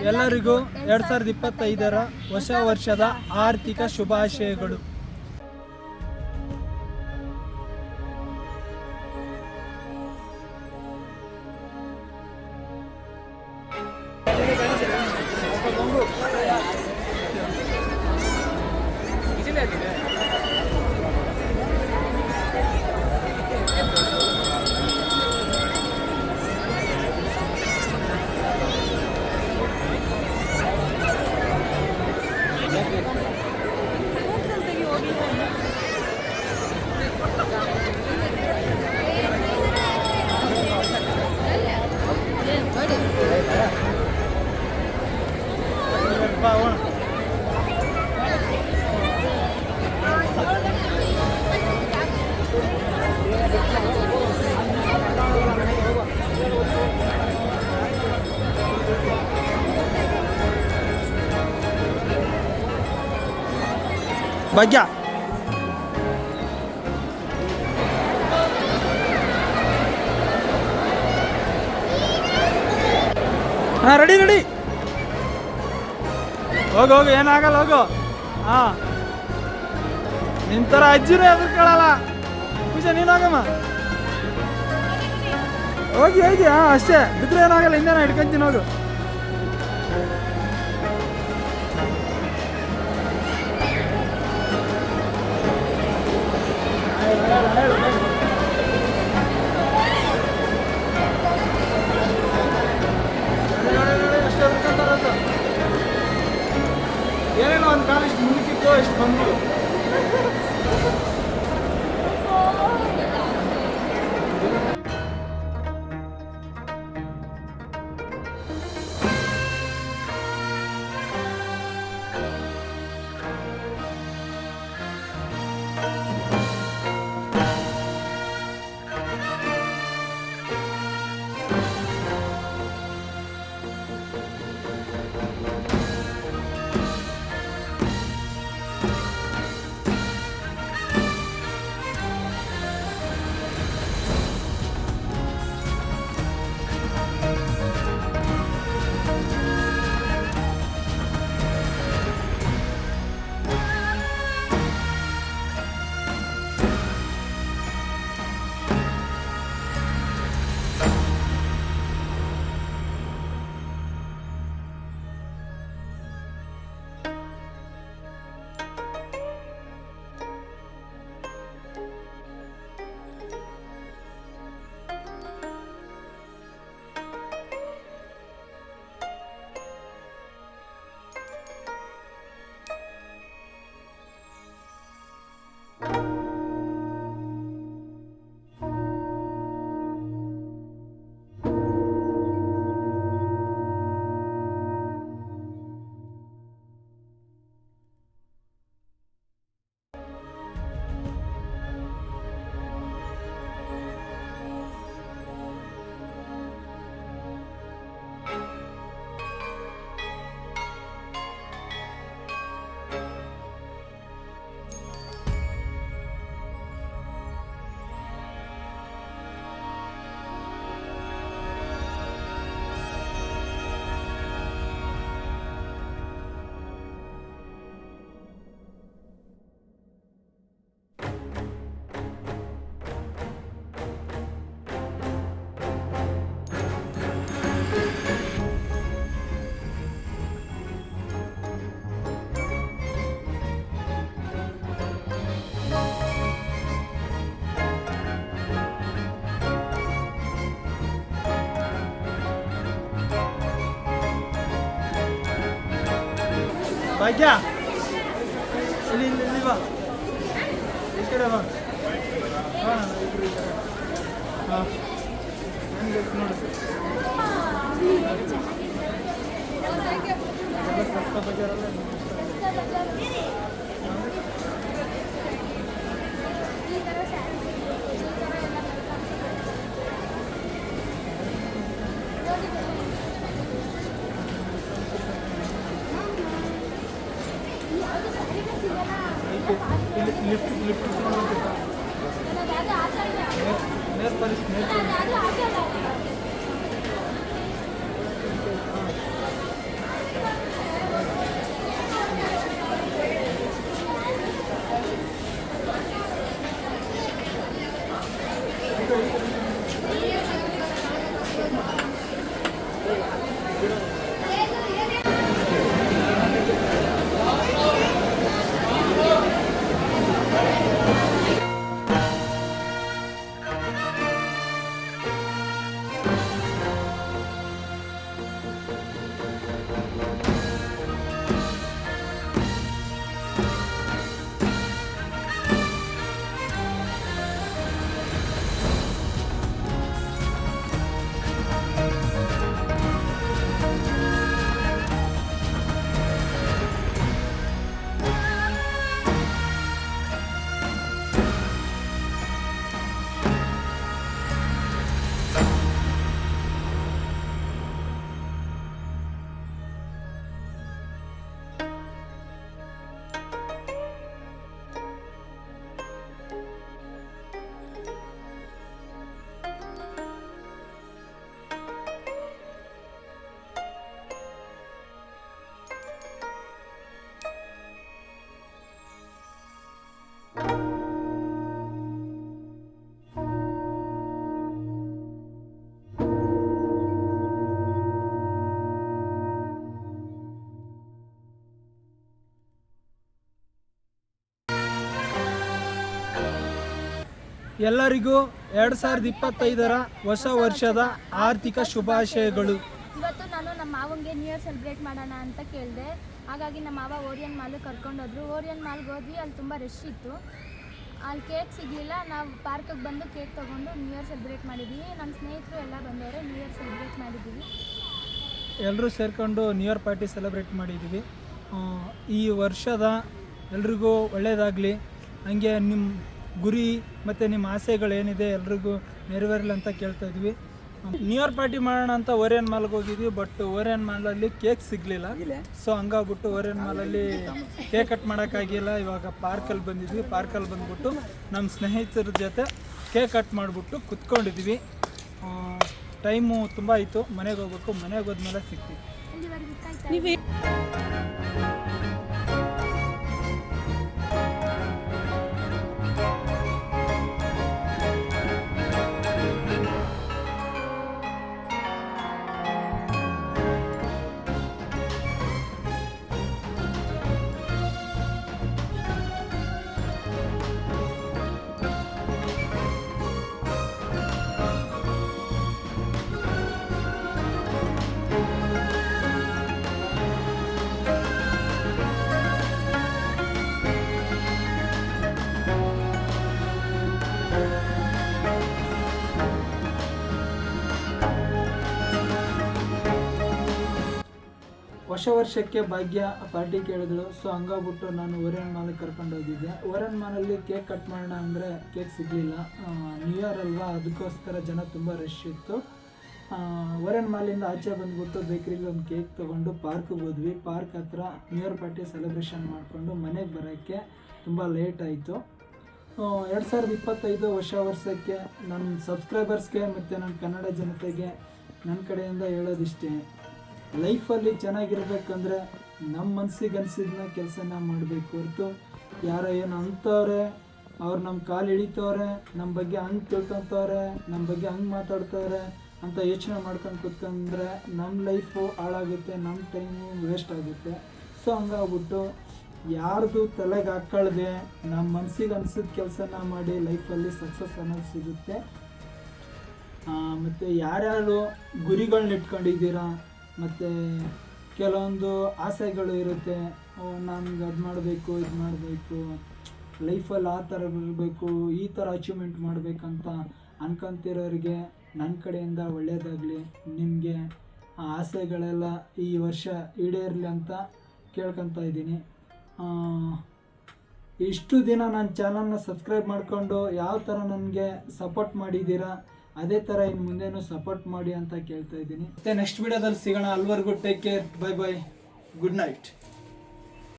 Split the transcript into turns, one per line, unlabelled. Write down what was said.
ಎಲ್ಲರಿಗೂ 2025ರ ಹೊಸ ವರ್ಷದ ಆರ್ಥಿಕ ಶುಭಾಶಯಗಳು. ಭಾಗ್ಯ ಹಾಂ ರೆಡಿ ರೆಡಿ ಹೋಗು ಹೋಗು ಏನಾಗಲ್ಲ ಹೋಗು. ಹಾಂ ನಿಂತರ ಅಜ್ಜಿನೇ ಎದುರ್ಕೊಳ್ಳಲ್ಲ. ಪೂಜೆ ನೀನು ಹೋಗಮ್ಮ ಹೋಗಿ ಹೋಗಿ. ಹಾಂ ಅಷ್ಟೇ ಬಿದ್ದರೆ ಏನಾಗಲ್ಲ. ಹಿಂದೆ ನಾ ಹಿಡ್ಕೊಂತೀನಿ ಹೋಗು. ಏನೇನೋ ಒಂದು ಕಾಲ ಇಷ್ಟು ಮುಂದಕ್ಕಿತ್ತು ಇಷ್ಟು ಬಂದು ಭಾಗ್ಯ ಇಲ್ಲಿ ಇಲ್ಲಿ ಇಲ್ಲಿ ಬಾ. ಈ ಕಡೆ ಬಾ. ಹಾಂ ಇಬ್ಬರು ಈ ಕಡೆ. ಹಾಂ ನನಗೆ ನೋಡು ಸಸ್ತ ಬಜಾರಲ್ಲ. लिफ्ट ಎಲ್ಲರಿಗೂ 2025ರ ಹೊಸ ವರ್ಷದ ಆರ್ಥಿಕ ಶುಭಾಶಯಗಳು.
ಇವತ್ತು ನಾನು ನಮ್ಮ ಮಾವಂಗೆ ನ್ಯೂ ಇಯರ್ ಸೆಲೆಬ್ರೇಟ್ ಮಾಡೋಣ ಅಂತ ಕೇಳಿದೆ. ಹಾಗಾಗಿ ನಮ್ಮ ಮಾವ ಓರಿಯನ್ ಮಾಲ್ ಕರ್ಕೊಂಡೋದ್ರು. ಓರಿಯನ್ ಮಾಲ್ಗೆ ಹೋದ್ವಿ, ಅಲ್ಲಿ ತುಂಬ ರಶ್ ಇತ್ತು. ಅಲ್ಲಿ ಕೇಕ್ ಸಿಗಲಿಲ್ಲ. ನಾವು ಪಾರ್ಕಿಗೆ ಬಂದು ಕೇಕ್ ತೊಗೊಂಡು ನ್ಯೂ ಇಯರ್ ಸೆಲೆಬ್ರೇಟ್ ಮಾಡಿದ್ದೀವಿ. ನಮ್ಮ ಸ್ನೇಹಿತರು ಎಲ್ಲ ಬಂದವರು ನ್ಯೂ ಇಯರ್ ಸೆಲೆಬ್ರೇಟ್ ಮಾಡಿದ್ದೀವಿ.
ಎಲ್ಲರೂ ಸೇರಿಕೊಂಡು ನ್ಯೂ ಇಯರ್ ಪಾರ್ಟಿ ಸೆಲೆಬ್ರೇಟ್ ಮಾಡಿದ್ದೀವಿ. ಈ ವರ್ಷದ ಎಲ್ರಿಗೂ ಒಳ್ಳೆಯದಾಗಲಿ. ಹಂಗೆ ನಿಮ್ಮ ಗುರಿ ಮತ್ತು ನಿಮ್ಮ ಆಸೆಗಳೇನಿದೆ ಎಲ್ರಿಗೂ ನೆರವೇರಲಿ ಅಂತ ಕೇಳ್ತಾ ಇದ್ವಿ. ನ್ಯೂ ಇಯರ್ ಪಾರ್ಟಿ ಮಾಡೋಣ ಅಂತ ಓರಿಯನ್ ಮಾಲ್ಗೆ ಹೋಗಿದ್ವಿ. ಬಟ್ ಓರಿಯನ್ ಮಾಲಲ್ಲಿ ಕೇಕ್ ಸಿಗಲಿಲ್ಲ. ಸೊ ಹಂಗಾಗ್ಬಿಟ್ಟು ಓರಿಯನ್ ಮಾಲಲ್ಲಿ ಕೇಕ್ ಕಟ್ ಮಾಡೋಕ್ಕಾಗಿಲ್ಲ. ಇವಾಗ ಪಾರ್ಕಲ್ಲಿ ಬಂದಿದ್ವಿ. ಪಾರ್ಕಲ್ಲಿ ಬಂದ್ಬಿಟ್ಟು ನಮ್ಮ ಸ್ನೇಹಿತರ ಜೊತೆ ಕೇಕ್ ಕಟ್ ಮಾಡಿಬಿಟ್ಟು ಕುತ್ಕೊಂಡಿದ್ವಿ. ಟೈಮು ತುಂಬ ಆಯಿತು. ಮನೆಗೆ ಹೋಗ್ಬೇಕು. ಮನೆಗೆ ಹೋದ್ಮೇಲೆ ಸಿಗ್ತೀವಿ. ಹೊಸ ವರ್ಷಕ್ಕೆ ಭಾಗ್ಯ ಪಾರ್ಟಿ ಕೇಳಿದಳು. ಸೊ ಹಂಗಾಗ್ಬಿಟ್ಟು ನಾನು ಓರಿಯನ್ ಮಾಲಿಗೆ ಕರ್ಕೊಂಡು ಹೋಗಿದ್ದೆ. ಓರಿಯನ್ ಮಾಲಲ್ಲಿ ಕೇಕ್ ಕಟ್ ಮಾಡೋಣ ಅಂದರೆ ಕೇಕ್ ಸಿಗಲಿಲ್ಲ. ನ್ಯೂ ಇಯರ್ ಅಲ್ವಾ, ಅದಕ್ಕೋಸ್ಕರ ಜನ ತುಂಬ ರಶ್ ಇತ್ತು. ಓರಿಯನ್ ಮಾಲಿಂದ ಆಚೆ ಬಂದ್ಬಿಟ್ಟು ಬೇಕ್ರಿಗೆ ಒಂದು ಕೇಕ್ ತೊಗೊಂಡು ಪಾರ್ಕಿಗೆ ಹೋದ್ವಿ. ಪಾರ್ಕ್ ಹತ್ರ ನ್ಯೂ ಇಯರ್ ಪಾರ್ಟಿ ಸೆಲೆಬ್ರೇಷನ್ ಮಾಡಿಕೊಂಡು ಮನೆಗೆ ಬರೋಕ್ಕೆ ತುಂಬ ಲೇಟ್ ಆಯಿತು. 2025 ಹೊಸ ವರ್ಷಕ್ಕೆ ನನ್ನ ಸಬ್ಸ್ಕ್ರೈಬರ್ಸ್ಗೆ ಮತ್ತು ನನ್ನ ಕನ್ನಡ ಜನತೆಗೆ ನನ್ನ ಕಡೆಯಿಂದ ಹೇಳೋದಿಷ್ಟೇ, ಲೈಫಲ್ಲಿ ಚೆನ್ನಾಗಿರ್ಬೇಕಂದ್ರೆ ನಮ್ಮ ಮನಸ್ಸಿಗೆ ಅನಿಸಿದ್ನ ಕೆಲಸನ ಮಾಡಬೇಕು ಹೊರತು ಯಾರೋ ಏನು ಅಂತವ್ರೆ, ಅವ್ರು ನಮ್ಮ ಕಾಲು ಹಿಡಿತವ್ರೆ, ನಮ್ಮ ಬಗ್ಗೆ ಹಂಗೆ ತಿಳ್ಕೊತವ್ರೆ, ನಮ್ಮ ಬಗ್ಗೆ ಹಂಗೆ ಮಾತಾಡ್ತವ್ರೆ ಅಂತ ಯೋಚನೆ ಮಾಡ್ಕೊಂಡು ಕೂತ್ಕೊಂಡ್ರೆ ನಮ್ಮ ಲೈಫು ಹಾಳಾಗುತ್ತೆ, ನಮ್ಮ ಟೈಮು ವೇಸ್ಟ್ ಆಗುತ್ತೆ. ಸೊ ಹಂಗಾಗ್ಬಿಟ್ಟು ಯಾರ್ದು ತಲೆಗೆ ಹಾಕ್ಕೊಳ್ದೆ ನಮ್ಮ ಮನಸ್ಸಿಗೆ ಅನಿಸಿದ ಕೆಲಸನ ಮಾಡಿ ಲೈಫಲ್ಲಿ ಸಕ್ಸಸ್ ಅನ್ನೋದು ಸಿಗುತ್ತೆ. ಮತ್ತು ಯಾರ್ಯಾರು ಗುರಿಗಳನ್ನ ಇಟ್ಕೊಂಡಿದ್ದೀರಾ ಮತ್ತು ಕೆಲವೊಂದು ಆಸೆಗಳು ಇರುತ್ತೆ, ನಮ್ಗೆ ಅದು ಮಾಡಬೇಕು, ಇದು ಮಾಡಬೇಕು, ಲೈಫಲ್ಲಿ ಆ ಥರ ಇರಬೇಕು, ಈ ಥರ ಅಚೀವ್ಮೆಂಟ್ ಮಾಡಬೇಕಂತ ಅನ್ಕೊಂತಿರೋರಿಗೆ ನನ್ನ ಕಡೆಯಿಂದ ಒಳ್ಳೆಯದಾಗಲಿ. ನಿಮಗೆ ಆ ಆಸೆಗಳೆಲ್ಲ ಈ ವರ್ಷ ಈಡೇರಲಿ ಅಂತ ಕೇಳ್ಕೊತಾ ಇದ್ದೀನಿ. ಇಷ್ಟು ದಿನ ನನ್ನ ಚಾನಲ್ನ ಸಬ್ಸ್ಕ್ರೈಬ್ ಮಾಡಿಕೊಂಡು ಯಾವ ಥರ ನನಗೆ ಸಪೋರ್ಟ್ ಮಾಡಿದ್ದೀರಾ ಅದೇ ಥರ ಇನ್ನು ಮುಂದೆನೂ ಸಪೋರ್ಟ್ ಮಾಡಿ ಅಂತ ಕೇಳ್ತಾ ಇದ್ದೀನಿ. ಮತ್ತು ನೆಕ್ಸ್ಟ್ ವಿಡಿಯೋದಲ್ಲಿ ಸಿಗೋಣ. ಅಲ್ಲಿವರೆಗೂ take care. Bye bye. Good night.